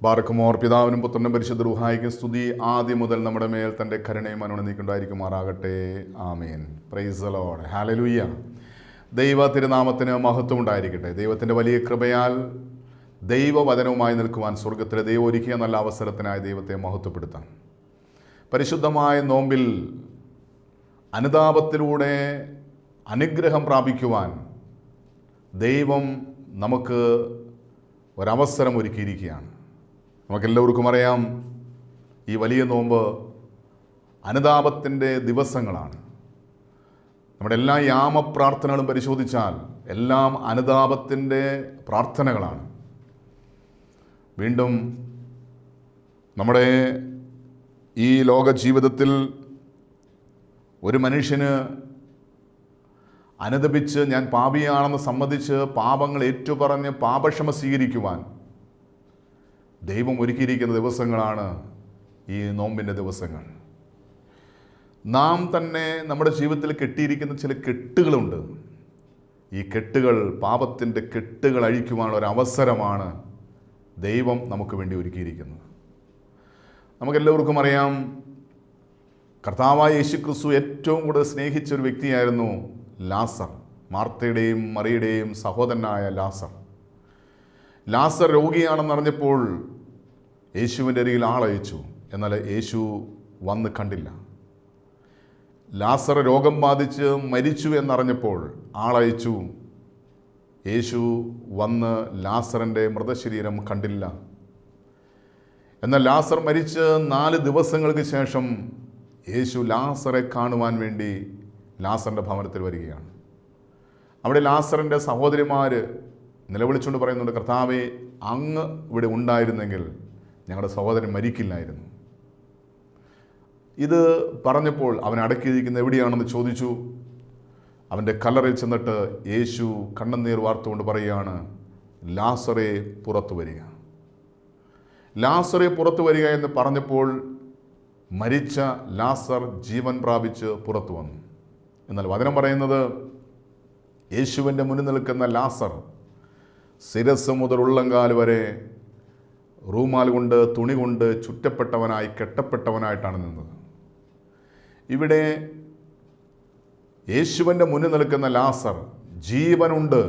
ബാറക്കുമോർ പിതാവിനും പുത്രനും പരിശുദ്ധ റൂഹായിക്കും സ്തുതി ആദ്യം മുതൽ നമ്മുടെ മേൽ തൻ്റെ കരുണയും അനുനന്ദിക്കുണ്ടായിരിക്കുമാറാകട്ടെ. ആമേൻ. Praise the lord. ഹല്ലേലൂയ. ദൈവ തിരുനാമത്തിന് മഹത്വം ഉണ്ടായിരിക്കട്ടെ. ദൈവത്തിൻ്റെ വലിയ കൃപയാൽ ദൈവവചനവുമായി നിൽക്കുവാൻ സ്വർഗത്തിലെ ദൈവം ഒരുക്കിയ നല്ല അവസരത്തിനായി ദൈവത്തെ മഹത്വപ്പെടുത്താം. പരിശുദ്ധമായ നോമ്പിൽ അനുതാപത്തിലൂടെ അനുഗ്രഹം പ്രാപിക്കുവാൻ ദൈവം നമുക്ക് ഒരവസരം ഒരുക്കിയിരിക്കുകയാണ്. നമുക്കെല്ലാവർക്കും അറിയാം, ഈ വലിയ നോമ്പ് അനുതാപത്തിൻ്റെ ദിവസങ്ങളാണ്. നമ്മുടെ എല്ലാ യാമപ്രാർത്ഥനകളും പരിശോധിച്ചാൽ എല്ലാം അനുതാപത്തിൻ്റെ പ്രാർത്ഥനകളാണ്. വീണ്ടും നമ്മുടെ ഈ ലോക ജീവിതത്തിൽ ഒരു മനുഷ്യന് അനുതപിച്ച് ഞാൻ പാപിയാണെന്ന് സമ്മതിച്ച് പാപങ്ങൾ ഏറ്റുപറഞ്ഞ് പാപക്ഷമ സ്വീകരിക്കുവാൻ ദൈവം ഒരുക്കിയിരിക്കുന്ന ദിവസങ്ങളാണ് ഈ നോമ്പിൻ്റെ ദിവസങ്ങൾ. നാം തന്നെ നമ്മുടെ ജീവിതത്തിൽ കെട്ടിയിരിക്കുന്ന ചില കെട്ടുകളുണ്ട്. ഈ കെട്ടുകൾ, പാപത്തിൻ്റെ കെട്ടുകൾ അഴിക്കുവാനുള്ള ഒരു അവസരമാണ് ദൈവം നമുക്ക് വേണ്ടി ഒരുക്കിയിരിക്കുന്നത്. നമുക്കെല്ലാവർക്കും അറിയാം, കർത്താവായ യേശുക്രിസ്തു ഏറ്റവും കൂടുതൽ സ്നേഹിച്ച ഒരു വ്യക്തിയായിരുന്നു ലാസർ. മാർത്തയുടെയും മറിയുടെയും സഹോദരനായ ലാസർ. ലാസർ രോഗിയാണെന്നറിഞ്ഞപ്പോൾ യേശുവിൻ്റെ അരികിൽ ആളയച്ചു. എന്നാൽ യേശു വന്ന് കണ്ടില്ല. ലാസർ രോഗം ബാധിച്ച് മരിച്ചു എന്നറിഞ്ഞപ്പോൾ ആളയച്ചു. യേശു വന്ന് ലാസറിൻ്റെ മൃതശരീരം കണ്ടില്ല. എന്നാൽ ലാസർ മരിച്ച് 4 ദിവസങ്ങൾക്ക് ശേഷം യേശു ലാസറെ കാണുവാൻ വേണ്ടി ലാസറിൻ്റെ ഭവനത്തിൽ വരികയാണ്. അവിടെ ലാസറിൻ്റെ സഹോദരിമാർ നിലവിളിച്ചുകൊണ്ട് പറയുന്നുണ്ട്, കർത്താവേ, അങ്ങ് ഇവിടെ ഉണ്ടായിരുന്നെങ്കിൽ ഞങ്ങളുടെ സഹോദരൻ മരിക്കില്ലായിരുന്നു. ഇത് പറഞ്ഞപ്പോൾ അവൻ അടക്കിയിരിക്കുന്ന എവിടെയാണെന്ന് ചോദിച്ചു. അവൻ്റെ കല്ലറയിൽ ചെന്നിട്ട് യേശു കണ്ണുനീർ വാർത്തുകൊണ്ട് പറയുകയാണ്, ലാസറെ പുറത്തു വരിക. ലാസറെ പുറത്തു വരിക എന്ന് പറഞ്ഞപ്പോൾ മരിച്ച ലാസർ ജീവൻ പ്രാപിച്ച് പുറത്തു വന്നു. എന്നാൽ വചനം പറയുന്നത്, യേശുവിൻ്റെ മുന്നിൽ നിൽക്കുന്ന ലാസർ ശിരസ് മുതൽ ഉള്ളങ്കാൽ വരെ റൂമാൽ കൊണ്ട്, തുണി കൊണ്ട് ചുറ്റപ്പെട്ടവനായി, കെട്ടപ്പെട്ടവനായിട്ടാണ് നിന്നത്. ഇവിടെ യേശുവിൻ്റെ മുന്നിൽ നിൽക്കുന്ന ലാസർ ജീവനുണ്ട്,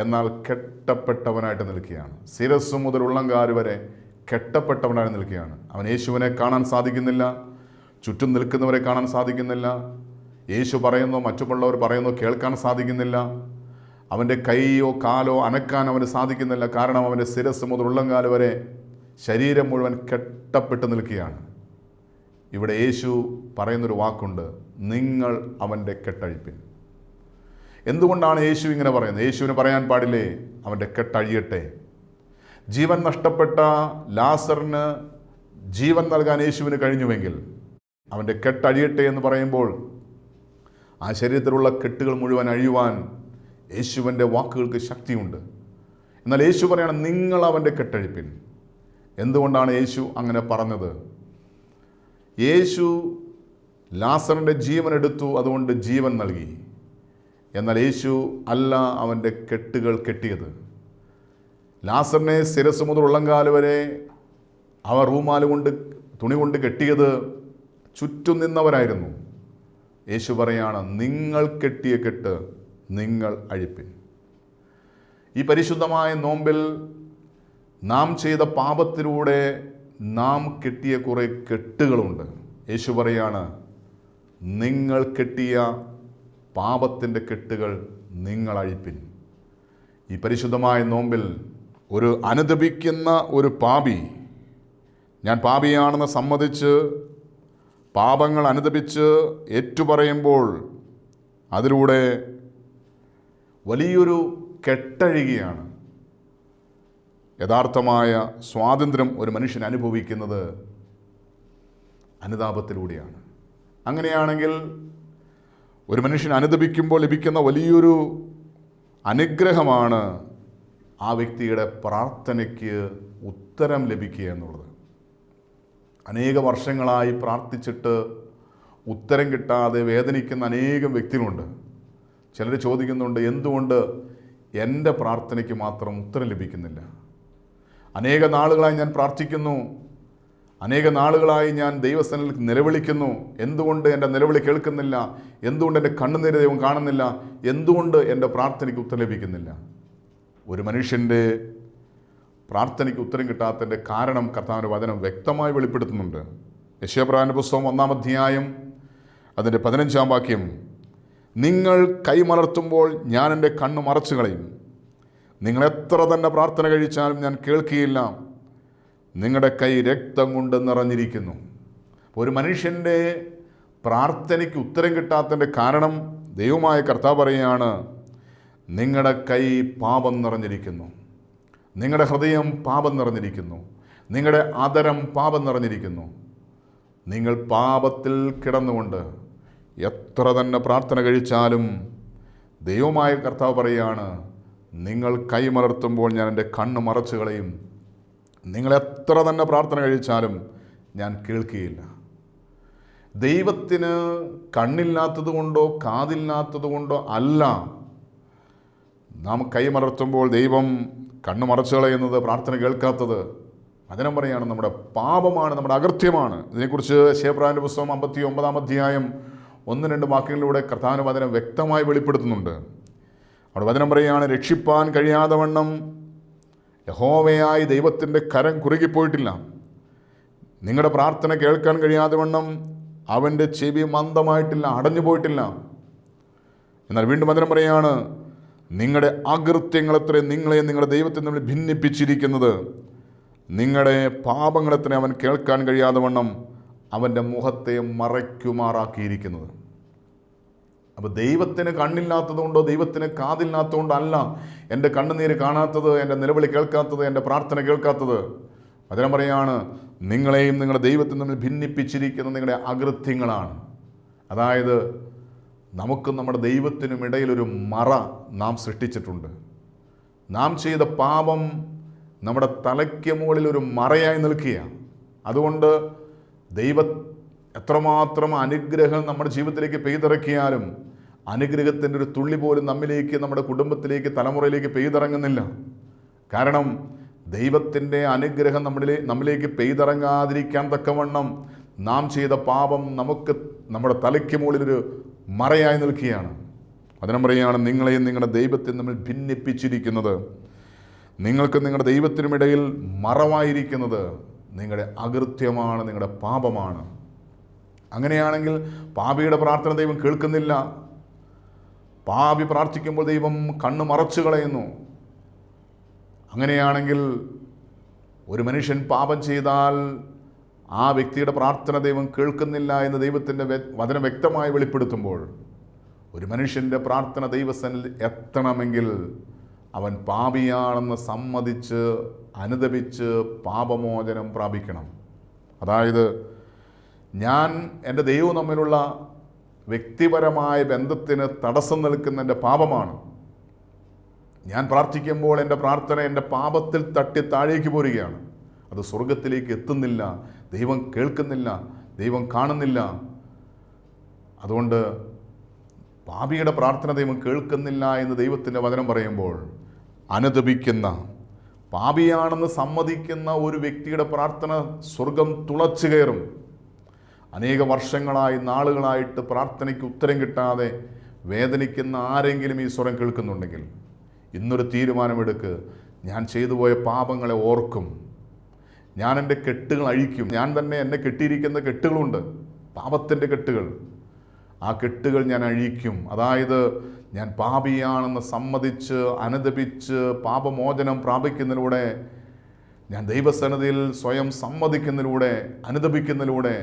എന്നാൽ കെട്ടപ്പെട്ടവനായിട്ട് നിൽക്കുകയാണ്. ശിരസ് മുതൽ ഉള്ളങ്കാൽ വരെ കെട്ടപ്പെട്ടവനായി നിൽക്കുകയാണ്. അവൻ യേശുവിനെ കാണാൻ സാധിക്കുന്നില്ല, ചുറ്റും നിൽക്കുന്നവരെ കാണാൻ സാധിക്കുന്നില്ല. യേശു പറയുന്നോ മറ്റുള്ളവർ പറയുന്നോ കേൾക്കാൻ സാധിക്കുന്നില്ല. അവൻ്റെ കൈയോ കാലോ അനക്കാൻ അവന് സാധിക്കുന്നില്ല. കാരണം അവൻ്റെ ശിരസ് മുതൽ ഉള്ളങ്കാൽ വരെ ശരീരം മുഴുവൻ കെട്ടപ്പെട്ട് നിൽക്കുകയാണ്. ഇവിടെ യേശു പറയുന്നൊരു വാക്കുണ്ട്, നിങ്ങൾ അവൻ്റെ കെട്ടഴിപ്പിൻ. എന്തുകൊണ്ടാണ് യേശു ഇങ്ങനെ പറയുന്നത്? യേശുവിന് പറയാൻ പാടില്ലേ അവൻ്റെ കെട്ടഴിയട്ടെ? ജീവൻ നഷ്ടപ്പെട്ട ലാസറിന് ജീവൻ നൽകാൻ യേശുവിന് കഴിഞ്ഞുവെങ്കിൽ അവൻ്റെ കെട്ടഴിയട്ടെ എന്ന് പറയുമ്പോൾ ആ ശരീരത്തിലുള്ള കെട്ടുകൾ മുഴുവൻ അഴിയുവാൻ യേശുവിൻ്റെ വാക്കുകൾക്ക് ശക്തിയുണ്ട്. എന്നാൽ യേശു പറയണം, നിങ്ങൾ അവൻ്റെ കെട്ടഴിപ്പിൻ. എന്തുകൊണ്ടാണ് യേശു അങ്ങനെ പറഞ്ഞത്? യേശു ലാസറിൻ്റെ ജീവൻ എടുത്തു, അതുകൊണ്ട് ജീവൻ നൽകി. എന്നാൽ യേശു അല്ല അവൻ്റെ കെട്ടുകൾ കെട്ടിയത്. ലാസറിനെ ശിരസ് മുതൽ ഉള്ളങ്കാൽ വരെ അവർ റൂമാൽ കൊണ്ട്, തുണി കൊണ്ട് കെട്ടിയത് ചുറ്റും നിന്നവരായിരുന്നു. യേശു പറയാണ്, നിങ്ങൾ കെട്ടിയ കെട്ട് നിങ്ങൾ അഴിപ്പിൻ. ഈ പരിശുദ്ധമായ നോമ്പിൽ നാം ചെയ്ത പാപത്തിലൂടെ നാം കെട്ടിയ കുറേ കെട്ടുകളുണ്ട്. യേശു പറയാണ്, നിങ്ങൾ കെട്ടിയ പാപത്തിൻ്റെ കെട്ടുകൾ നിങ്ങൾ അഴിപ്പിൻ. ഈ പരിശുദ്ധമായ നോമ്പിൽ ഒരു അനുതപിക്കുന്ന ഒരു പാപി, ഞാൻ പാപിയാണെന്ന് സമ്മതിച്ച് പാപങ്ങൾ അനുതപിച്ച് ഏറ്റുപറയുമ്പോൾ അതിലൂടെ വലിയൊരു കെട്ടഴികയാണ്. യഥാർത്ഥമായ സ്വാതന്ത്ര്യം ഒരു മനുഷ്യൻ അനുഭവിക്കുന്നത് അനുതാപത്തിലൂടെയാണ്. അങ്ങനെയാണെങ്കിൽ ഒരു മനുഷ്യൻ അനുതപിക്കുമ്പോൾ ലഭിക്കുന്ന വലിയൊരു അനുഗ്രഹമാണ് ആ വ്യക്തിയുടെ പ്രാർത്ഥനയ്ക്ക് ഉത്തരം ലഭിക്കുക എന്നുള്ളത്. അനേക വർഷങ്ങളായി പ്രാർത്ഥിച്ചിട്ട് ഉത്തരം കിട്ടാതെ വേദനിക്കുന്ന അനേകം വ്യക്തികളുണ്ട്. ചിലർ ചോദിക്കുന്നുണ്ട്, എന്തുകൊണ്ട് എൻ്റെ പ്രാർത്ഥനയ്ക്ക് മാത്രം ഉത്തരം ലഭിക്കുന്നില്ല? അനേക നാളുകളായി ഞാൻ പ്രാർത്ഥിക്കുന്നു, അനേക നാളുകളായി ഞാൻ ദൈവസന്നിധിയിൽ നിലവിളിക്കുന്നു. എന്തുകൊണ്ട് എൻ്റെ നിലവിളി കേൾക്കുന്നില്ല? എന്തുകൊണ്ട് എൻ്റെ കണ്ണുനീര് ദൈവം കാണുന്നില്ല? എന്തുകൊണ്ട് എൻ്റെ പ്രാർത്ഥനയ്ക്ക് ഉത്തരം ലഭിക്കുന്നില്ല? ഒരു മനുഷ്യൻ്റെ പ്രാർത്ഥനയ്ക്ക് ഉത്തരം കിട്ടാത്തതിൻ്റെ കാരണം കർത്താവിൻ്റെ വചനം വ്യക്തമായി വെളിപ്പെടുത്തുന്നുണ്ട്. യെശയ്യാപ്രവാചകന്റെ പുസ്തകം 1-ാം അധ്യായം അതിൻ്റെ 15-ാം വാക്യം, നിങ്ങൾ കൈമലർത്തുമ്പോൾ ഞാൻ എൻ്റെ കണ്ണ് മറച്ചു കളയും. നിങ്ങൾ എത്ര തന്നെ പ്രാർത്ഥന കഴിച്ചാലും ഞാൻ കേൾക്കുകയില്ല. നിങ്ങളുടെ കൈ രക്തം കൊണ്ട് നിറഞ്ഞിരിക്കുന്നു. ഒരു മനുഷ്യൻ്റെ പ്രാർത്ഥനയ്ക്ക് ഉത്തരം കിട്ടാത്തതിൻ്റെ കാരണം ദൈവമായ കർത്താവ് പറയുകയാണ്, നിങ്ങളുടെ കൈ പാപം നിറഞ്ഞിരിക്കുന്നു, നിങ്ങളുടെ ഹൃദയം പാപം നിറഞ്ഞിരിക്കുന്നു, നിങ്ങളുടെ അധരം പാപം നിറഞ്ഞിരിക്കുന്നു. നിങ്ങൾ പാപത്തിൽ കിടന്നുകൊണ്ട് എത്ര തന്നെ പ്രാർത്ഥന കഴിച്ചാലും ദൈവമായ കർത്താവ് പറയുകയാണ്, നിങ്ങൾ കൈമലർത്തുമ്പോൾ ഞാൻ എൻ്റെ കണ്ണ് മറച്ചു കളയും. നിങ്ങൾ എത്ര തന്നെ പ്രാർത്ഥന കഴിച്ചാലും ഞാൻ കേൾക്കുകയില്ല. ദൈവത്തിന് കണ്ണില്ലാത്തത് കൊണ്ടോ കാതില്ലാത്തത് കൊണ്ടോ അല്ല നാം കൈമലർത്തുമ്പോൾ ദൈവം കണ്ണ് മറച്ചു കളയുന്നത്, പ്രാർത്ഥന കേൾക്കാത്തത്. വചനം പറയാണ് നമ്മുടെ പാപമാണ്, നമ്മുടെ അകൃത്യമാണ്. ഇതിനെക്കുറിച്ച് യെശയ്യാപ്രവാചകന്റെ പുസ്തകം 59-ാം അധ്യായം 1-2 വാക്യങ്ങളിലൂടെ കർത്താവിന്റെ വചനം വ്യക്തമായി വെളിപ്പെടുത്തുന്നുണ്ട്. അവിടെ വചനം പറയുകയാണ്, രക്ഷിപ്പാൻ കഴിയാതെ വണ്ണം യഹോവയായി ദൈവത്തിൻ്റെ കരം കുറുകിപ്പോയിട്ടില്ല. നിങ്ങളുടെ പ്രാർത്ഥന കേൾക്കാൻ കഴിയാതെ വണ്ണം അവൻ്റെ ചെവി മന്ദമായിട്ടില്ല, അടഞ്ഞു പോയിട്ടില്ല. എന്നാൽ വീണ്ടും വചനം പറയുകയാണ്, നിങ്ങളുടെ അകൃത്യങ്ങളെത്ര നിങ്ങളെ നിങ്ങളുടെ ദൈവത്തിൽ തമ്മിൽ ഭിന്നിപ്പിച്ചിരിക്കുന്നത്. നിങ്ങളുടെ പാപങ്ങളെത്ര അവൻ കേൾക്കാൻ കഴിയാതെ വണ്ണം അവൻ്റെ മുഖത്തെ മറയ്ക്കുമാറാക്കിയിരിക്കുന്നത്. അപ്പോൾ ദൈവത്തിന് കണ്ണില്ലാത്തത് കൊണ്ടോ ദൈവത്തിന് കാതില്ലാത്തത് കൊണ്ടല്ല എൻ്റെ കണ്ണുനീര് കാണാത്തത്, എൻ്റെ നിലവിളി കേൾക്കാത്തത്, എൻ്റെ പ്രാർത്ഥന കേൾക്കാത്തത്. വചനം പറയാണ്, നിങ്ങളെയും നിങ്ങളുടെ ദൈവത്തിൽ തമ്മിൽ ഭിന്നിപ്പിച്ചിരിക്കുന്ന നിങ്ങളുടെ അകൃത്യങ്ങളാണ്. അതായത് നമുക്കും നമ്മുടെ ദൈവത്തിനും ഇടയിലൊരു മറ നാം സൃഷ്ടിച്ചിട്ടുണ്ട്. നാം ചെയ്ത പാപം നമ്മുടെ തലയ്ക്ക് മുകളിൽ ഒരു മറയായി നിൽക്കുകയാണ്. അതുകൊണ്ട് എത്രമാത്രം അനുഗ്രഹം നമ്മുടെ ജീവിതത്തിലേക്ക് പെയ്തിറക്കിയാലും അനുഗ്രഹത്തിൻ്റെ ഒരു തുള്ളി പോലും നമ്മിലേക്ക്, നമ്മുടെ കുടുംബത്തിലേക്ക്, തലമുറയിലേക്ക് പെയ്തിറങ്ങുന്നില്ല. കാരണം ദൈവത്തിൻ്റെ അനുഗ്രഹം നമ്മിലേക്ക് പെയ്തിറങ്ങാതിരിക്കാൻ തക്കവണ്ണം നാം ചെയ്ത പാപം നമ്മുടെ തലയ്ക്ക് മുകളിലൊരു മറയായി നിൽക്കുകയാണ്. അതിനും പറയുകയാണ്, നിങ്ങളെയും നിങ്ങളുടെ ദൈവത്തെ തമ്മിൽ ഭിന്നിപ്പിച്ചിരിക്കുന്നത്, നിങ്ങൾക്ക് നിങ്ങളുടെ ദൈവത്തിനുമിടയിൽ മറവായിരിക്കുന്നത് നിങ്ങളുടെ അകൃത്യമാണ്, നിങ്ങളുടെ പാപമാണ്. അങ്ങനെയാണെങ്കിൽ പാപിയുടെ പ്രാർത്ഥന ദൈവം കേൾക്കുന്നില്ല. പാപി പ്രാർത്ഥിക്കുമ്പോൾ ദൈവം കണ്ണ് മറച്ചു കളയുന്നു. അങ്ങനെയാണെങ്കിൽ ഒരു മനുഷ്യൻ പാപം ചെയ്താൽ ആ വ്യക്തിയുടെ പ്രാർത്ഥന ദൈവം കേൾക്കുന്നില്ല എന്ന് ദൈവത്തിൻ്റെ വചനം വ്യക്തമായി വെളിപ്പെടുത്തുമ്പോൾ, ഒരു മനുഷ്യൻ്റെ പ്രാർത്ഥന ദൈവസന്നിധിയിൽ എത്തണമെങ്കിൽ അവൻ പാപിയാണെന്ന് സമ്മതിച്ച് അനുദപിച്ച് പാപമോചനം പ്രാപിക്കണം. അതായത് ഞാൻ എൻ്റെ ദൈവവും തമ്മിലുള്ള വ്യക്തിപരമായ ബന്ധത്തിന് തടസ്സം നിൽക്കുന്ന എൻ്റെ പാപമാണ്. ഞാൻ പ്രാർത്ഥിക്കുമ്പോൾ എൻ്റെ പ്രാർത്ഥന എൻ്റെ പാപത്തിൽ തട്ടി താഴേക്ക് പോരുകയാണ്. അത് സ്വർഗത്തിലേക്ക് എത്തുന്നില്ല, ദൈവം കേൾക്കുന്നില്ല, ദൈവം കാണുന്നില്ല. അതുകൊണ്ട് പാപിയുടെ പ്രാർത്ഥന ദൈവം കേൾക്കുന്നില്ല എന്ന് ദൈവത്തിൻ്റെ വചനം പറയുമ്പോൾ, അനുദപിക്കുന്ന പാപിയാണെന്ന് സമ്മതിക്കുന്ന ഒരു വ്യക്തിയുടെ പ്രാർത്ഥന സ്വർഗം തുളച്ചു കയറും. അനേക വർഷങ്ങളായി, നാളുകളായിട്ട് പ്രാർത്ഥനയ്ക്ക് ഉത്തരം കിട്ടാതെ വേദനിക്കുന്ന ആരെങ്കിലും ഈ സ്വരം കേൾക്കുന്നുണ്ടെങ്കിൽ ഇന്നൊരു തീരുമാനമെടുക്ക്. ഞാൻ ചെയ്തു പോയ പാപങ്ങളെ ഓർക്കും, ഞാൻ എൻ്റെ കെട്ടുകൾ അഴിക്കും. ഞാൻ തന്നെ എന്നെ കെട്ടിയിരിക്കുന്ന കെട്ടുകളുണ്ട്, പാപത്തിൻ്റെ കെട്ടുകൾ. ആ കെട്ടുകൾ ഞാൻ അഴിക്കും. അതായത് ഞാൻ പാപിയാണെന്ന് സമ്മതിച്ച് അനുദപിച്ച് പാപമോചനം പ്രാപിക്കുന്നതിലൂടെ, ഞാൻ ദൈവസന്നിധിയിൽ സ്വയം സമ്മതിക്കുന്നതിലൂടെ, അനുദപിക്കുന്നതിലൂടെ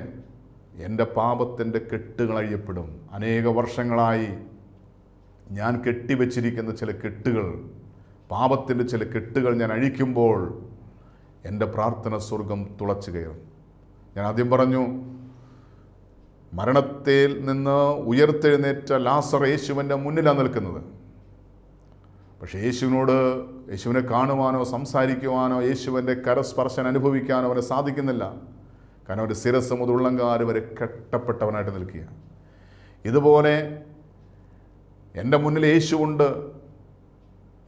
എൻ്റെ പാപത്തിൻ്റെ കെട്ടുകൾ അഴിയപ്പെടും. അനേക വർഷങ്ങളായി ഞാൻ കെട്ടിവെച്ചിരിക്കുന്ന ചില കെട്ടുകൾ, പാപത്തിൻ്റെ ചില കെട്ടുകൾ ഞാൻ അഴിക്കുമ്പോൾ എൻ്റെ പ്രാർത്ഥന സ്വർഗം തുളച്ചു കയറും. ഞാൻ ആദ്യം പറഞ്ഞു, മരണത്തിൽ നിന്ന് ഉയർത്തെഴുന്നേറ്റ ലാസർ യേശുവിൻ്റെ മുന്നിലാണ് നിൽക്കുന്നത്. പക്ഷേ യേശുവിനെ കാണുവാനോ സംസാരിക്കുവാനോ യേശുവിൻ്റെ കരസ്പർശനം അനുഭവിക്കാനോ അവന് സാധിക്കുന്നില്ല. കാരണം അവൻ്റെ ശിരസ്സ് മുതൽ ഉള്ളങ്കാല് വരെ കെട്ടപ്പെട്ടവനായിട്ട് നിൽക്കുക. ഇതുപോലെ എൻ്റെ മുന്നിൽ യേശുവുണ്ട്,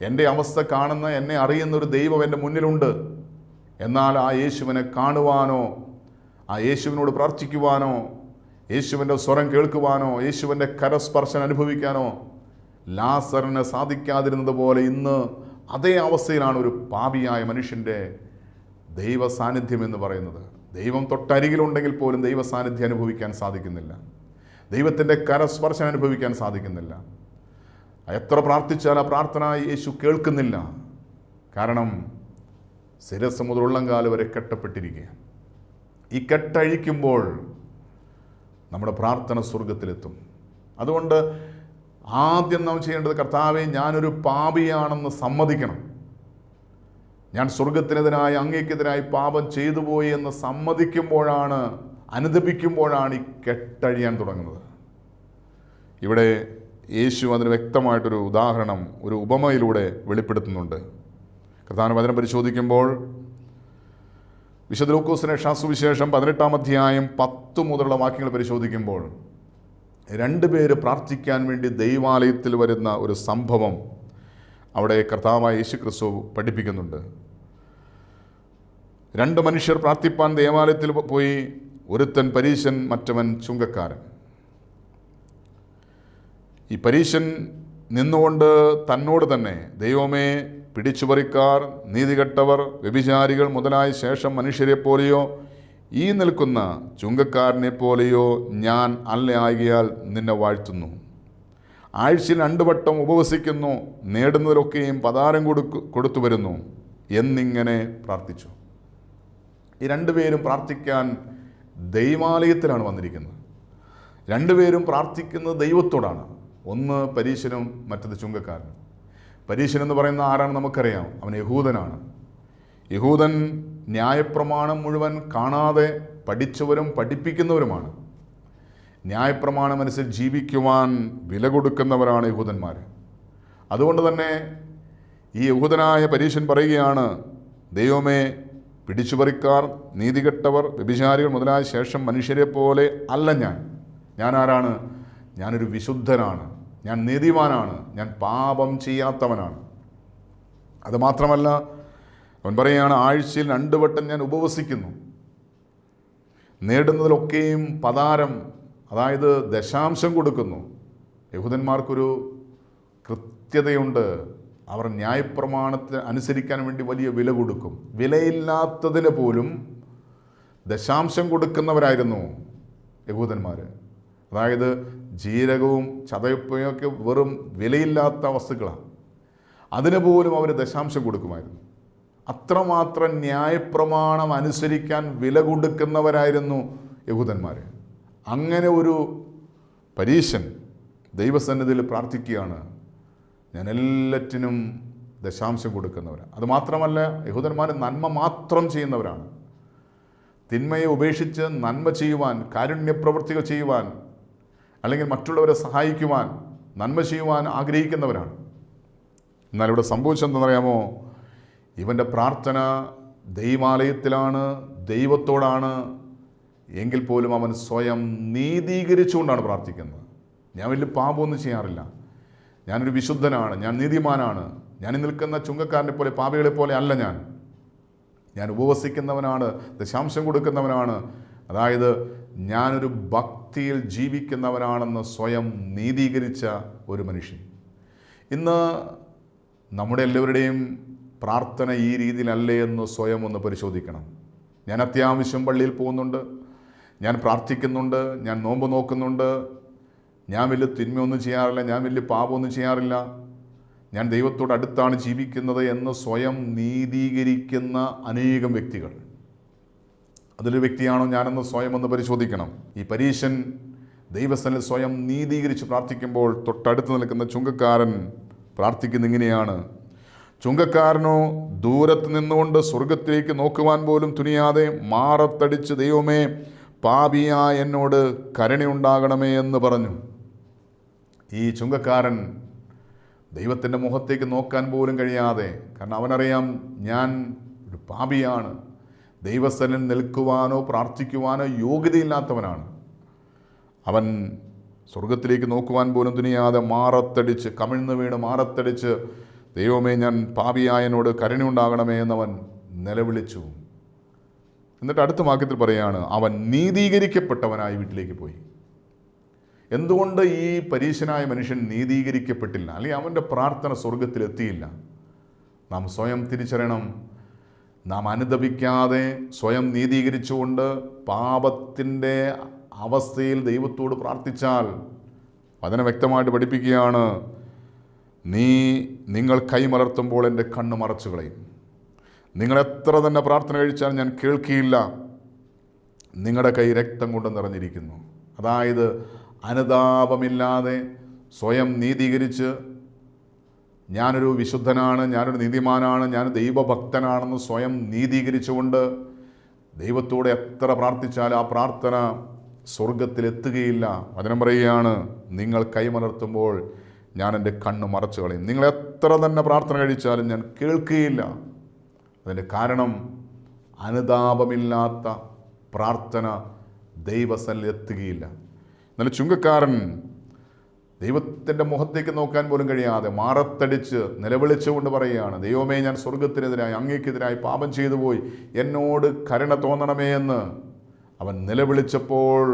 എൻ്റെ അവസ്ഥ കാണുന്ന, എന്നെ അറിയുന്നൊരു ദൈവം എൻ്റെ മുന്നിലുണ്ട്. എന്നാൽ ആ യേശുവിനെ കാണുവാനോ, ആ യേശുവിനോട് പ്രാർത്ഥിക്കുവാനോ, യേശുവിൻ്റെ സ്വരം കേൾക്കുവാനോ, യേശുവിൻ്റെ കരസ്പർശനം അനുഭവിക്കാനോ ലാസറിന് സാധിക്കാതിരുന്നത് പോലെ ഇന്ന് അതേ അവസ്ഥയിലാണ് ഒരു പാപിയായ മനുഷ്യൻ്റെ ദൈവ സാന്നിധ്യം എന്ന് പറയുന്നത്. ദൈവം തൊട്ടരികിലുണ്ടെങ്കിൽ പോലും ദൈവ സാന്നിധ്യം അനുഭവിക്കാൻ സാധിക്കുന്നില്ല. ദൈവത്തിൻ്റെ കരസ്പർശനം അനുഭവിക്കാൻ സാധിക്കുന്നില്ല. എത്ര പ്രാർത്ഥിച്ചാൽ ആ പ്രാർത്ഥന യേശു കേൾക്കുന്നില്ല. കാരണം ശിരസ് മുതൽ ഉള്ളംകാല് വരെ കെട്ടപ്പെട്ടിരിക്കുക. ഈ കെട്ടഴിക്കുമ്പോൾ നമ്മുടെ പ്രാർത്ഥന സ്വർഗത്തിലെത്തും. അതുകൊണ്ട് ആദ്യം നാം ചെയ്യേണ്ടത്, കർത്താവേ, ഞാനൊരു പാപിയാണെന്ന് സമ്മതിക്കണം. ഞാൻ സ്വർഗത്തിനെതിരായി, അങ്ങേക്കെതിരായി പാപം ചെയ്തു പോയി എന്ന് സമ്മതിക്കുമ്പോഴാണ്, അനുദപിക്കുമ്പോഴാണ് ഈ കെട്ടഴിയാൻ തുടങ്ങുന്നത്. ഇവിടെ യേശു അതിന് വ്യക്തമായിട്ടൊരു ഉദാഹരണം, ഒരു ഉപമയിലൂടെ വെളിപ്പെടുത്തുന്നുണ്ട്. കർത്താവിന്റെ വചനം പരിശോധിക്കുമ്പോൾ വിശുദ്ധ ലൂക്കോസിന്റെ സുവിശേഷം 18-ാം അധ്യായം 10 മുതലുള്ള വാക്യങ്ങൾ പരിശോധിക്കുമ്പോൾ 2 പേര് പ്രാർത്ഥിക്കാൻ വേണ്ടി ദൈവാലയത്തിൽ വരുന്ന ഒരു സംഭവം അവിടെ കർത്താവായ യേശു ക്രിസ്തു പഠിപ്പിക്കുന്നുണ്ട്. 2 മനുഷ്യർ പ്രാർത്ഥിപ്പാൻ ദേവാലയത്തിൽ പോയി. ഒരുത്തൻ പരീശൻ, മറ്റവൻ ചുങ്കക്കാരൻ. ഈ പരീശൻ നിന്നുകൊണ്ട് തന്നോട് തന്നെ, ദൈവമേ, പിടിച്ചുപറിക്കാർ, നീതികെട്ടവർ, വ്യഭിചാരികൾ മുതലായ ശേഷം മനുഷ്യരെ പോലെയോ ഈ നിൽക്കുന്ന ചുങ്കക്കാരനെ പോലെയോ ഞാൻ അല്ലയാകിയാൽ നിന്നെ വാഴ്ത്തുന്നു. ആഴ്ചയിൽ 2 വട്ടം ഉപവസിക്കുന്നു, നേടുന്നതിലൊക്കെയും പതാരം കൊടുത്തു വരുന്നു എന്നിങ്ങനെ പ്രാർത്ഥിച്ചു. ഈ 2 പേരും പ്രാർത്ഥിക്കാൻ ദൈവാലയത്തിലാണ് വന്നിരിക്കുന്നത്. 2 പേരും പ്രാർത്ഥിക്കുന്നത് ദൈവത്തോടാണ്. ഒന്ന് പരീശനും, മറ്റത് ചുങ്കക്കാരനും. പരീശൻ എന്ന് പറയുന്ന ആരാണ് നമുക്കറിയാം. അവൻ യഹൂദനാണ്. യഹൂദൻ ന്യായപ്രമാണം മുഴുവൻ കാണാതെ പഠിച്ചവരും പഠിപ്പിക്കുന്നവരുമാണ്. ന്യായപ്രമാണം അനുസരിച്ച് ജീവിക്കുവാൻ വില കൊടുക്കുന്നവരാണ് യഹൂദന്മാർ. അതുകൊണ്ട് തന്നെ ഈ യഹൂദനായ പരീശൻ പറയുകയാണ്, ദൈവമേ, പിടിച്ചുപറിക്കാർ, നീതികെട്ടവർ, വ്യഭിചാരികൾ മുതലായ ശേഷം മനുഷ്യരെ പോലെ അല്ല ഞാൻ ആരാണ്? ഞാനൊരു വിശുദ്ധനാണ്, ഞാൻ നീതിമാനാണ്, ഞാൻ പാപം ചെയ്യാത്തവനാണ്. അതുമാത്രമല്ല, അവൻ പറയുകയാണ്, ആഴ്ചയിൽ 2 വട്ടം ഞാൻ ഉപവസിക്കുന്നു, നേടുന്നതിലൊക്കെയും പതാരം, അതായത് ദശാംശം കൊടുക്കുന്നു. യഹൂദന്മാർക്കൊരു കൃത്യതയുണ്ട്. അവർ ന്യായപ്രമാണത്തെ അനുസരിക്കാൻ വേണ്ടി വലിയ വില കൊടുക്കും. വിലയില്ലാത്തതിന് പോലും ദശാംശം കൊടുക്കുന്നവരായിരുന്നു യഹൂദന്മാർ. അതായത് ജീരകവും ചതയപ്പയൊക്കെ വെറും വിലയില്ലാത്ത വസ്തുക്കളാണ്. അതിന് പോലും അവർ ദശാംശം കൊടുക്കുമായിരുന്നു. അത്രമാത്രം ന്യായപ്രമാണം അനുസരിക്കാൻ വില കൊടുക്കുന്നവരായിരുന്നു യഹൂദന്മാർ. അങ്ങനെ ഒരു പരീശൻ ദൈവസന്നിധിയിൽ പ്രാർത്ഥിക്കുകയാണ്, ഞാൻ എല്ലാറ്റിനും ദശാംശം കൊടുക്കുന്നവരാണ്. അതുമാത്രമല്ല, യഹൂദന്മാർ നന്മ മാത്രം ചെയ്യുന്നവരാണ്. തിന്മയെ ഉപേക്ഷിച്ച് നന്മ ചെയ്യുവാൻ, കാരുണ്യപ്രവൃത്തികൾ ചെയ്യുവാൻ, അല്ലെങ്കിൽ മറ്റുള്ളവരെ സഹായിക്കുവാൻ, നന്മ ചെയ്യുവാൻ ആഗ്രഹിക്കുന്നവരാണ്. എന്നാൽ ഇവിടെ സംഭവിച്ചെന്തെന്നറിയാമോ? ഇവൻ്റെ പ്രാർത്ഥന ദൈവാലയത്തിലാണ്, ദൈവത്തോടാണ്. എങ്കിൽ പോലും അവൻ സ്വയം നീതീകരിച്ചുകൊണ്ടാണ് പ്രാർത്ഥിക്കുന്നത്. ഞാൻ വലിയ പാപമൊന്നും ചെയ്യാറില്ല, ഞാനൊരു വിശുദ്ധനാണ്, ഞാൻ നീതിമാനാണ്, ഞാൻ നിൽക്കുന്ന ചുങ്കക്കാരനെ പോലെ, പാപികളെ പോലെ അല്ല ഞാൻ ഉപവസിക്കുന്നവനാണ്, ദശാംശം കൊടുക്കുന്നവനാണ്. അതായത് ഞാനൊരു ഭക്തിയിൽ ജീവിക്കുന്നവനാണെന്ന് സ്വയം നീതീകരിച്ച ഒരു മനുഷ്യൻ. ഇന്ന് നമ്മുടെ എല്ലാവരുടെയും പ്രാർത്ഥന ഈ രീതിയിലല്ലേ എന്ന് സ്വയം ഒന്ന് പരിശോധിക്കണം. ഞാൻ അത്യാവശ്യം പള്ളിയിൽ പോകുന്നുണ്ട്, ഞാൻ പ്രാർത്ഥിക്കുന്നുണ്ട്, ഞാൻ നോമ്പ് നോക്കുന്നുണ്ട്, ഞാൻ വലിയ തിന്മയൊന്നും ചെയ്യാറില്ല, ഞാൻ വലിയ പാപമൊന്നും ചെയ്യാറില്ല, ഞാൻ ദൈവത്തോട് അടുത്താണ് ജീവിക്കുന്നത് എന്ന് സ്വയം നീതീകരിക്കുന്ന അനേകം വ്യക്തികൾ. അതിലൊരു വ്യക്തിയാണോ ഞാനെന്ന് സ്വയം ഒന്ന് പരിശോധിക്കണം. ഈ പരീശൻ ദൈവസന്നിധിയിൽ സ്വയം നീതീകരിച്ച് പ്രാർത്ഥിക്കുമ്പോൾ തൊട്ടടുത്ത് നിൽക്കുന്ന ചുങ്കക്കാരൻ പ്രാർത്ഥിക്കുന്ന ഇങ്ങനെയാണ്. ചുങ്കക്കാരനോ ദൂരത്ത് നിന്നുകൊണ്ട് സ്വർഗത്തിലേക്ക് നോക്കുവാൻ പോലും തുനിയാതെ മാറത്തടിച്ച്, ദൈവമേ, പാപിയായ എന്നോട് കരുണയുണ്ടാകണമേ എന്ന് പറഞ്ഞു. ഈ ചുങ്കക്കാരൻ ദൈവത്തിൻ്റെ മുഖത്തേക്ക് നോക്കാൻ പോലും കഴിയാതെ, കാരണം അവനറിയാം ഞാൻ ഒരു പാപിയാണ്, ദൈവസന്നിധിയിൽ നിൽക്കുവാനോ പ്രാർത്ഥിക്കുവാനോ യോഗ്യതയില്ലാത്തവനാണ്. അവൻ സ്വർഗത്തിലേക്ക് നോക്കുവാൻ പോലും തുനിയാതെ മാറത്തടിച്ച്, കമിഴ്ന്ന് വീണ് മാറത്തടിച്ച്, ദൈവമേ, ഞാൻ പാപിയായനോട് കരുണയുണ്ടാകണമേ എന്നവൻ നിലവിളിച്ചു. എന്നിട്ട് അടുത്ത വാക്യത്തിൽ പറയുകയാണ്, അവൻ നീതീകരിക്കപ്പെട്ടവനായി വീട്ടിലേക്ക് പോയി. എന്തുകൊണ്ട് ഈ പരീശനായ മനുഷ്യൻ നീതീകരിക്കപ്പെട്ടില്ല, അല്ലെങ്കിൽ അവൻ്റെ പ്രാർത്ഥന സ്വർഗത്തിലെത്തിയില്ല? നാം സ്വയം തിരിച്ചറിയണം. നാം അനുദപിക്കാതെ സ്വയം നീതീകരിച്ചുകൊണ്ട് പാപത്തിൻ്റെ അവസ്ഥയിൽ ദൈവത്തോട് പ്രാർത്ഥിച്ചാൽ, അതിനെ വ്യക്തമായിട്ട് പഠിപ്പിക്കുകയാണ്, നിങ്ങൾ കൈമലർത്തുമ്പോൾ എൻ്റെ കണ്ണ് മറച്ചു കളയും. നിങ്ങൾ എത്ര തന്നെ പ്രാർത്ഥന കഴിച്ചാൽ ഞാൻ കേൾക്കിയില്ല. നിങ്ങളുടെ കൈ രക്തം കൊണ്ട് നിറഞ്ഞിരിക്കുന്നു. അതായത് അനുതാപമില്ലാതെ സ്വയം നീതീകരിച്ച് ഞാനൊരു വിശുദ്ധനാണ്, ഞാനൊരു നീതിമാനാണ്, ഞാൻ ദൈവഭക്തനാണെന്ന് സ്വയം നീതീകരിച്ചുകൊണ്ട് ദൈവത്തോട് എത്ര പ്രാർത്ഥിച്ചാൽ ആ പ്രാർത്ഥന സ്വർഗത്തിലെത്തുകയില്ല. വചനം പറയുകയാണ്, നിങ്ങൾ കൈമലർത്തുമ്പോൾ ഞാൻ എൻ്റെ കണ്ണ് മറച്ചു കളയും. നിങ്ങൾ എത്ര തന്നെ പ്രാർത്ഥന കഴിച്ചാലും ഞാൻ കേൾക്കുകയില്ല. അതിൻ്റെ കാരണം അനുതാപമില്ലാത്ത പ്രാർത്ഥന ദൈവസന്നിധിയിൽ എത്തുകയില്ല. എന്നാൽ ചുങ്കക്കാരൻ ദൈവത്തിൻ്റെ മുഖത്തേക്ക് നോക്കാൻ പോലും കഴിയാതെ മാറത്തടിച്ച് നിലവിളിച്ചുകൊണ്ട് പറയുകയാണ്, ദൈവമേ, ഞാൻ സ്വർഗത്തിനെതിരായി അങ്ങേക്കെതിരായി പാപം ചെയ്തു പോയി, എന്നോട് കരുണ തോന്നണമേ എന്ന് അവൻ നിലവിളിച്ചപ്പോൾ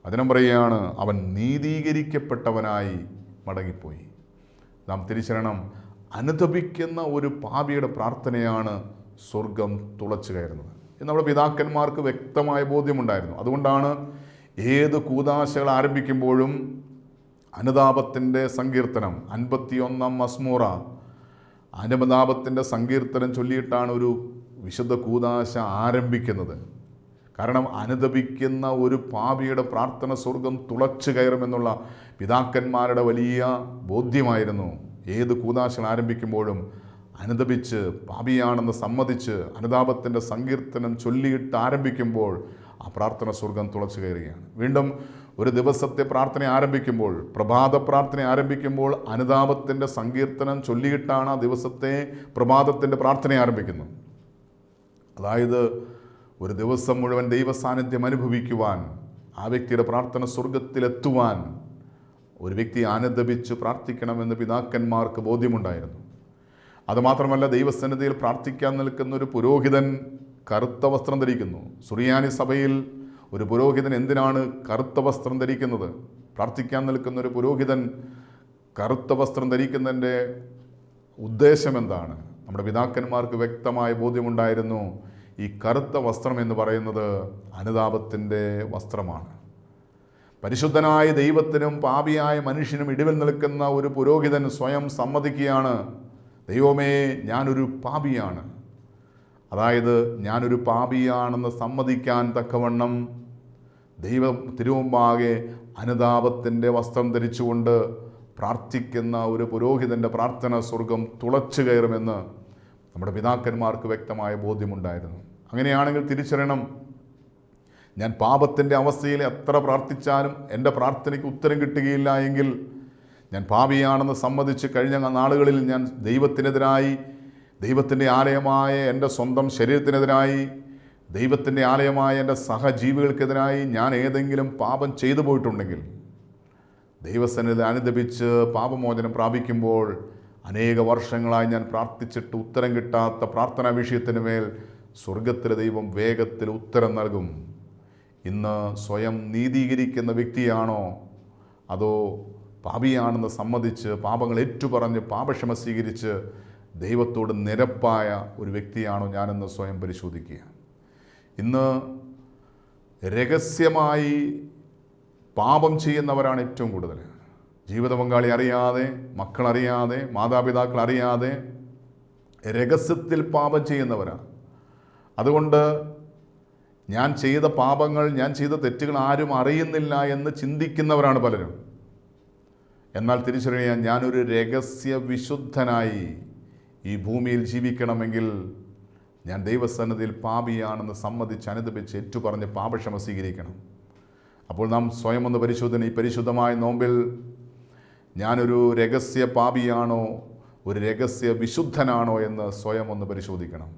അതിനും പറയുകയാണ്, അവൻ നീതീകരിക്കപ്പെട്ടവനായി മടങ്ങിപ്പോയി. നാം തിരിച്ചറിയണം, അനുതപിക്കുന്ന ഒരു പാപിയുടെ പ്രാർത്ഥനയാണ് സ്വർഗം തുളച്ചു കയറുന്നത്. ഇത് നമ്മുടെ പിതാക്കന്മാർക്ക് വ്യക്തമായ ബോധ്യമുണ്ടായിരുന്നു. അതുകൊണ്ടാണ് ഏത് കൂദാശകൾ ആരംഭിക്കുമ്പോഴും അനുതാപത്തിൻ്റെ സങ്കീർത്തനം 51 മസ്മൂറ, അനുതാപത്തിൻ്റെ സങ്കീർത്തനം ചൊല്ലിയിട്ടാണ് ഒരു വിശുദ്ധ കൂദാശ ആരംഭിക്കുന്നത്. കാരണം അനുതപിക്കുന്ന ഒരു പാപിയുടെ പ്രാർത്ഥന സ്വർഗം തുളച്ചു കയറുമെന്നുള്ള പിതാക്കന്മാരുടെ വലിയ ബോധ്യമായിരുന്നു. ഏത് കൂദാശകൾ ആരംഭിക്കുമ്പോഴും അനുതപിച്ച് പാപിയാണെന്ന് സമ്മതിച്ച് അനുതാപത്തിൻ്റെ സങ്കീർത്തനം ചൊല്ലിയിട്ട് ആരംഭിക്കുമ്പോൾ ആ പ്രാർത്ഥന സ്വർഗം തുളച്ചു കയറുകയാണ്. വീണ്ടും ഒരു ദിവസത്തെ പ്രാർത്ഥന ആരംഭിക്കുമ്പോൾ, പ്രഭാത പ്രാർത്ഥന ആരംഭിക്കുമ്പോൾ അനുതാപത്തിൻ്റെ സങ്കീർത്തനം ചൊല്ലിയിട്ടാണ് ആ ദിവസത്തെ പ്രഭാതത്തിൻ്റെ പ്രാർത്ഥന ആരംഭിക്കുന്നത്. അതായത് ഒരു ദിവസം മുഴുവൻ ദൈവ സാന്നിധ്യം അനുഭവിക്കുവാൻ, ആ വ്യക്തിയുടെ പ്രാർത്ഥന സ്വർഗത്തിലെത്തുവാൻ ഒരു വ്യക്തി അനുദപിച്ച് പ്രാർത്ഥിക്കണമെന്ന് പിതാക്കന്മാർക്ക് ബോധ്യമുണ്ടായിരുന്നു. അതുമാത്രമല്ല, ദൈവസന്നിധിയിൽ പ്രാർത്ഥിക്കാൻ നിൽക്കുന്ന ഒരു പുരോഹിതൻ കറുത്ത വസ്ത്രം ധരിക്കുന്നു. സുറിയാനി സഭയിൽ ഒരു പുരോഹിതൻ എന്തിനാണ് കറുത്ത വസ്ത്രം ധരിക്കുന്നത്? പ്രാർത്ഥിക്കാൻ നിൽക്കുന്ന ഒരു പുരോഹിതൻ കറുത്ത വസ്ത്രം ധരിക്കുന്നതിൻ്റെ ഉദ്ദേശം എന്താണ്? നമ്മുടെ പിതാക്കന്മാർക്ക് വ്യക്തമായ ബോധ്യമുണ്ടായിരുന്നു. ഈ കറുത്ത വസ്ത്രം എന്ന് പറയുന്നത് അനുതാപത്തിൻ്റെ വസ്ത്രമാണ്. പരിശുദ്ധനായ ദൈവത്തിനും പാപിയായ മനുഷ്യനും ഇടിവിൽ നിൽക്കുന്ന ഒരു പുരോഹിതൻ സ്വയം സമ്മതിക്കുകയാണ്, ദൈവമേ, ഞാനൊരു പാപിയാണ്. അതായത് ഞാനൊരു പാപിയാണെന്ന് സമ്മതിക്കാൻ തക്കവണ്ണം ദൈവം തിരുമുമ്പാകെ അനുതാപത്തിൻ്റെ വസ്ത്രം ധരിച്ചുകൊണ്ട് പ്രാർത്ഥിക്കുന്ന ഒരു പുരോഹിതൻ്റെ പ്രാർത്ഥന സ്വർഗം തുളച്ചു കയറുമെന്ന് നമ്മുടെ പിതാക്കന്മാർക്ക് വ്യക്തമായ ബോധ്യമുണ്ടായിരുന്നു. അങ്ങനെയാണെങ്കിൽ തിരിച്ചറിയണം, ഞാൻ പാപത്തിൻ്റെ അവസ്ഥയിൽ എത്ര പ്രാർത്ഥിച്ചാലും എൻ്റെ പ്രാർത്ഥനയ്ക്ക് ഉത്തരം കിട്ടുകയില്ല എങ്കിൽ ഞാൻ പാപിയാണെന്ന് സമ്മതിച്ച് കഴിഞ്ഞ നാളുകളിൽ ഞാൻ ദൈവത്തിനെതിരായി, ദൈവത്തിൻ്റെ ആലയമായ എൻ്റെ സ്വന്തം ശരീരത്തിനെതിരായി, ദൈവത്തിൻ്റെ ആലയമായ എൻ്റെ സഹജീവികൾക്കെതിരായി ഞാൻ ഏതെങ്കിലും പാപം ചെയ്തു പോയിട്ടുണ്ടെങ്കിൽ ദൈവസന്നിധി അനുദപിച്ച് പാപമോചനം പ്രാപിക്കുമ്പോൾ അനേക വർഷങ്ങളായി ഞാൻ പ്രാർത്ഥിച്ചിട്ട് ഉത്തരം കിട്ടാത്ത പ്രാർത്ഥനാ വിഷയത്തിന് മേൽ സ്വർഗത്തിലെ ദൈവം വേഗത്തിൽ ഉത്തരം നൽകും. ഇന്ന് സ്വയം നീതീകരിക്കുന്ന വ്യക്തിയാണോ, അതോ പാപിയാണെന്ന് സമ്മതിച്ച് പാപങ്ങൾ ഏറ്റുപറഞ്ഞ് പാപക്ഷമ സ്വീകരിച്ച് ദൈവത്തോട് നിരപ്പായ ഒരു വ്യക്തിയാണോ ഞാനെന്ന് സ്വയം പരിശോധിക്കുക. ഇന്ന് രഹസ്യമായി പാപം ചെയ്യുന്നവരാണ് ഏറ്റവും കൂടുതൽ. ജീവിത പങ്കാളി അറിയാതെ, മക്കളറിയാതെ, മാതാപിതാക്കൾ അറിയാതെ രഹസ്യത്തിൽ പാപം ചെയ്യുന്നവരാണ്. അതുകൊണ്ട് ഞാൻ ചെയ്ത പാപങ്ങൾ, ഞാൻ ചെയ്ത തെറ്റുകൾ ആരും അറിയുന്നില്ല എന്ന് ചിന്തിക്കുന്നവരാണ് പലരും. എന്നാൽ തിരിച്ചറിയാൻ, ഞാനൊരു രഹസ്യ വിശുദ്ധനായി ഈ ഭൂമിയിൽ ജീവിക്കണമെങ്കിൽ ഞാൻ ദൈവസന്നിധിയിൽ പാപിയാണെന്ന് സമ്മതിച്ച് അനുദപിച്ച് ഏറ്റുപറഞ്ഞ് പാപക്ഷമ സ്വീകരിക്കണം. അപ്പോൾ നാം സ്വയം ഒന്ന് പരിശോധന, ഈ പരിശുദ്ധമായ നോമ്പിൽ ഞാനൊരു രഹസ്യ പാപിയാണോ, ഒരു രഹസ്യ വിശുദ്ധനാണോ എന്ന് സ്വയം ഒന്ന് പരിശോധിക്കണം.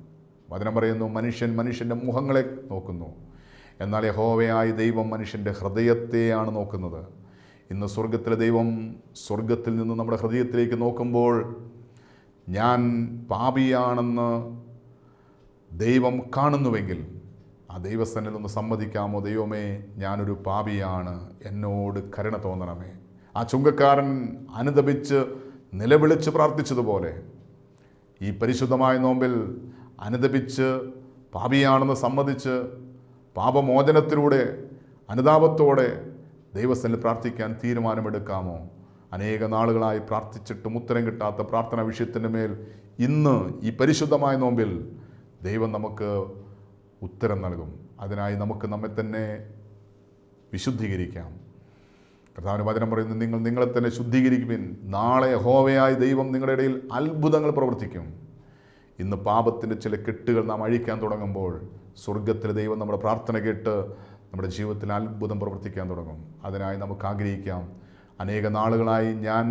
വചനം പറയുന്നു, മനുഷ്യൻ മനുഷ്യൻ്റെ മുഖങ്ങളെ നോക്കുന്നു, എന്നാൽ യഹോവയായ ദൈവം മനുഷ്യൻ്റെ ഹൃദയത്തെയാണ് നോക്കുന്നത്. ഇന്ന് സ്വർഗത്തിലെ ദൈവം സ്വർഗത്തിൽ നിന്ന് നമ്മുടെ ഹൃദയത്തിലേക്ക് നോക്കുമ്പോൾ ഞാൻ പാപിയാണെന്ന് ദൈവം കാണുന്നുവെങ്കിൽ ആ ദൈവസന്നിധിയിൽ ഒന്ന് സമ്മതിക്കാമോ? ദൈവമേ, ഞാനൊരു പാപിയാണ്, എന്നോട് കരുണ തോന്നണമേ. ആ ചുങ്കക്കാരൻ അനുതപിച്ച് നിലവിളിച്ച് പ്രാർത്ഥിച്ചതുപോലെ ഈ പരിശുദ്ധമായ നോമ്പിൽ അനുതപിച്ച് പാപിയാണെന്ന് സമ്മതിച്ച് പാപമോചനത്തിലൂടെ അനുതാപത്തോടെ ദൈവസന്നിധിയിൽ പ്രാർത്ഥിക്കാൻ തീരുമാനമെടുക്കാമോ? അനേക നാളുകളായി പ്രാർത്ഥിച്ചിട്ടും ഉത്തരം കിട്ടാത്ത പ്രാർത്ഥനാ വിഷയത്തിൻ്റെ മേൽ ഇന്ന് ഈ പരിശുദ്ധമായ നോമ്പിൽ ദൈവം നമുക്ക് ഉത്തരം നൽകും. അതിനായി നമുക്ക് നമ്മെ തന്നെ വിശുദ്ധീകരിക്കാം. കർത്താവിൻ്റെ വചനം പറയുന്നു, നിങ്ങൾ നിങ്ങളെ തന്നെ ശുദ്ധീകരിക്കുവിൻ, നാളെ യഹോവയായ ദൈവം നിങ്ങളുടെ ഇടയിൽ അത്ഭുതങ്ങൾ പ്രവർത്തിക്കും. ഇന്ന് പാപത്തിൻ്റെ ചില കെട്ടുകൾ നാം അഴിക്കാൻ തുടങ്ങുമ്പോൾ സ്വർഗത്തിലെ ദൈവം നമ്മുടെ പ്രാർത്ഥന കേട്ട് നമ്മുടെ ജീവിതത്തിൽ അത്ഭുതം പ്രവർത്തിക്കാൻ തുടങ്ങും. അതിനായി നമുക്ക് ആഗ്രഹിക്കാം. അനേക നാളുകളായി ഞാൻ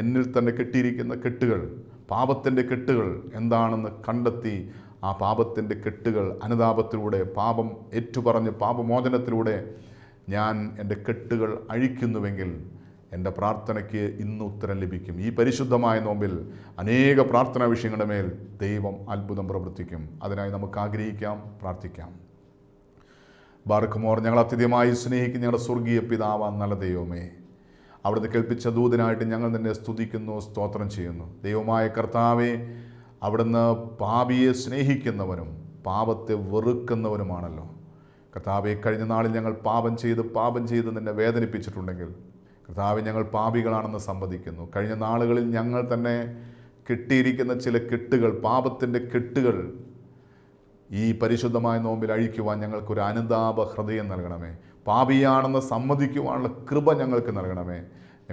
എന്നിൽ തന്നെ കെട്ടിയിരിക്കുന്ന കെട്ടുകൾ, പാപത്തിൻ്റെ കെട്ടുകൾ എന്താണെന്ന് കണ്ടെത്തി ആ പാപത്തിൻ്റെ കെട്ടുകൾ അനുതാപത്തിലൂടെ, പാപം ഏറ്റുപറഞ്ഞ് പാപമോചനത്തിലൂടെ ഞാൻ എൻ്റെ കെട്ടുകൾ അഴിക്കുന്നുവെങ്കിൽ എൻ്റെ പ്രാർത്ഥനയ്ക്ക് ഇന്ന് ഉത്തരം ലഭിക്കും. ഈ പരിശുദ്ധമായ നോമ്പിൽ അനേക പ്രാർത്ഥനാ വിഷയങ്ങളുടെ മേൽ ദൈവം അത്ഭുതം പ്രവർത്തിക്കും. അതിനായി നമുക്ക് ആഗ്രഹിക്കാം, പ്രാർത്ഥിക്കാം. ബാർക്കുമോർ, ഞങ്ങൾ അത്യധികമായി സ്നേഹിക്കുന്ന ഞങ്ങളുടെ സ്വർഗീയ പിതാവാം നല്ല ദൈവമേ, അവിടുന്ന് കേൾപ്പിച്ച ദൂതനായിട്ട് ഞങ്ങൾ നിന്നെ സ്തുതിക്കുന്നു, സ്തോത്രം ചെയ്യുന്നു. ദൈവമായ കർത്താവേ, അവിടുന്ന് പാപിയെ സ്നേഹിക്കുന്നവനും പാപത്തെ വെറുക്കുന്നവനുമാണല്ലോ. കർത്താവെ, കഴിഞ്ഞ നാളിൽ ഞങ്ങൾ പാപം ചെയ്ത് നിന്നെ വേദനിപ്പിച്ചിട്ടുണ്ടെങ്കിൽ കർത്താവെ, ഞങ്ങൾ പാപികളാണെന്ന് സമ്മതിക്കുന്നു. കഴിഞ്ഞ നാളുകളിൽ ഞങ്ങൾ തന്നെ കെട്ടിയിരിക്കുന്ന ചില കെട്ടുകൾ, പാപത്തിൻ്റെ കെട്ടുകൾ ഈ പരിശുദ്ധമായ നോമ്പിൽ അഴിക്കുവാൻ ഞങ്ങൾക്കൊരു അനുതാപ ഹൃദയം നൽകണമേ. പാപിയാണെന്ന് സമ്മതിക്കുവാനുള്ള കൃപ ഞങ്ങൾക്ക് നൽകണമേ.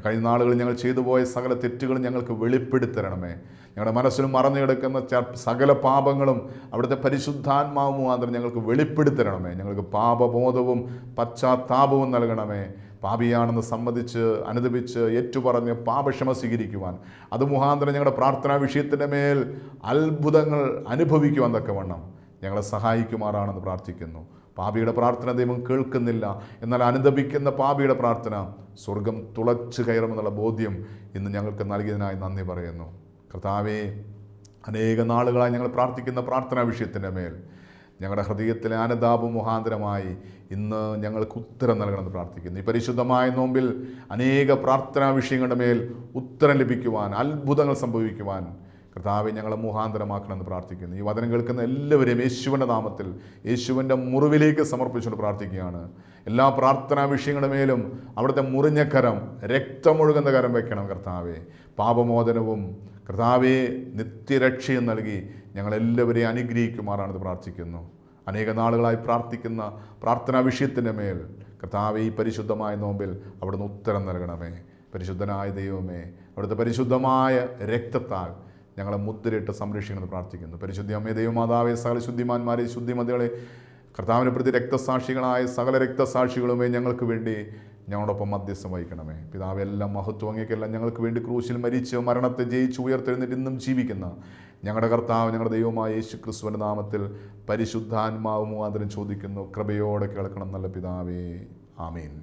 കഴിഞ്ഞ നാളുകളിൽ ഞങ്ങൾ ചെയ്തു പോയ സകല തെറ്റുകളും ഞങ്ങൾക്ക് വെളിപ്പെടുത്തരണമേ. ഞങ്ങളുടെ മനസ്സിൽ മറന്നു കിടക്കുന്ന സകല പാപങ്ങളും അവിടുത്തെ പരിശുദ്ധാത്മാവ് മുഖാന്തരം ഞങ്ങൾക്ക് വെളിപ്പെടുത്തരണമേ. ഞങ്ങൾക്ക് പാപബോധവും പശ്ചാത്താപവും നൽകണമേ. പാപിയാണെന്ന് സമ്മതിച്ച് അനുദപിച്ച് ഏറ്റുപറഞ്ഞ് പാപക്ഷമ സ്വീകരിക്കുവാൻ, അത് മുഖാന്തരം ഞങ്ങളുടെ പ്രാർത്ഥനാ വിഷയത്തിൻ്റെ മേൽ അത്ഭുതങ്ങൾ അനുഭവിക്കുവാൻ തക്കവണ്ണം ഞങ്ങളെ സഹായിക്കുമാറാണെന്ന് പ്രാർത്ഥിക്കുന്നു. പാപിയുടെ പ്രാർത്ഥന ദൈവം കേൾക്കുന്നില്ല, എന്നാൽ അനുദപിക്കുന്ന പാപിയുടെ പ്രാർത്ഥന സ്വർഗം തുളച്ചു കയറുമെന്നുള്ള ബോധ്യം ഇന്ന് ഞങ്ങൾക്ക് നൽകിയതിനായി നന്ദി പറയുന്നു. കർത്താവേ, അനേക നാളുകളായി ഞങ്ങൾ പ്രാർത്ഥിക്കുന്ന പ്രാർത്ഥനാ വിഷയത്തിൻ്റെ മേൽ ഞങ്ങളുടെ ഹൃദയത്തിലെ അനുതാപം മുഖാന്തരമായി ഇന്ന് ഞങ്ങൾക്ക് ഉത്തരം നൽകണമെന്ന് പ്രാർത്ഥിക്കുന്നു. ഈ പരിശുദ്ധമായ നോമ്പിൽ അനേക പ്രാർത്ഥനാ വിഷയങ്ങളുടെ മേൽ ഉത്തരം ലഭിക്കുവാൻ, അത്ഭുതങ്ങൾ സംഭവിക്കുവാൻ കർത്താവെ ഞങ്ങളെ മുഖാന്തരമാക്കണമെന്ന് പ്രാർത്ഥിക്കുന്നു. ഈ വചനം കേൾക്കുന്ന എല്ലാവരെയും യേശുവിൻ്റെ നാമത്തിൽ, യേശുവിൻ്റെ മുറിവിലേക്ക് സമർപ്പിച്ചുകൊണ്ട് പ്രാർത്ഥിക്കുകയാണ്. എല്ലാ പ്രാർത്ഥനാ വിഷയങ്ങളുടെ മേലും അവിടുത്തെ മുറിഞ്ഞ കരം, രക്തമൊഴുകുന്ന കരം വയ്ക്കണം കർത്താവെ. പാപമോചനവും കർത്താവെ നിത്യരക്ഷയും നൽകി ഞങ്ങളെല്ലാവരെയും അനുഗ്രഹിക്കുമാറാണെന്ന് പ്രാർത്ഥിക്കുന്നു. അനേക നാളുകളായി പ്രാർത്ഥിക്കുന്ന പ്രാർത്ഥനാ വിഷയത്തിൻ്റെ മേൽ കർത്താവെ ഈ പരിശുദ്ധമായ നോമ്പിൽ അവിടുന്ന് ഉത്തരം നൽകണമേ. പരിശുദ്ധനായ ദൈവമേ, അവിടുത്തെ പരിശുദ്ധമായ രക്തത്താൽ ഞങ്ങളെ മുദ്രയിട്ട് സംരക്ഷിക്കണമെന്ന് പ്രാർത്ഥിക്കുന്നു. പരിശുദ്ധ അമ്മേ, ദൈവമാതാവേ, സകല ശുദ്ധിമാന്മാരെ, ശുദ്ധിമതികളെ, കർത്താവിനെ പ്രതി രക്തസാക്ഷികളായ സകല രക്തസാക്ഷികളുമേ ഞങ്ങൾക്ക് വേണ്ടി ഞങ്ങളോടൊപ്പം മധ്യസ്ഥം വഹിക്കണമേ. പിതാവ്, എല്ലാം മഹത്വം അങ്ങേക്കെല്ലാം. ഞങ്ങൾക്ക് വേണ്ടി ക്രൂശിൽ മരിച്ച് മരണത്തെ ജയിച്ച് ഉയർത്തെഴുന്നേറ്റ് ഇന്നും ജീവിക്കുന്ന ഞങ്ങളുടെ കർത്താവ്, ഞങ്ങളുടെ ദൈവമായ യേശു ക്രിസ്തുവിൻ്റെ നാമത്തിൽ പരിശുദ്ധാത്മാവ് മുഖാന്തരം ചോദിക്കുന്നു. കൃപയോടെ കേൾക്കണം നല്ല പിതാവേ. ആമേൻ.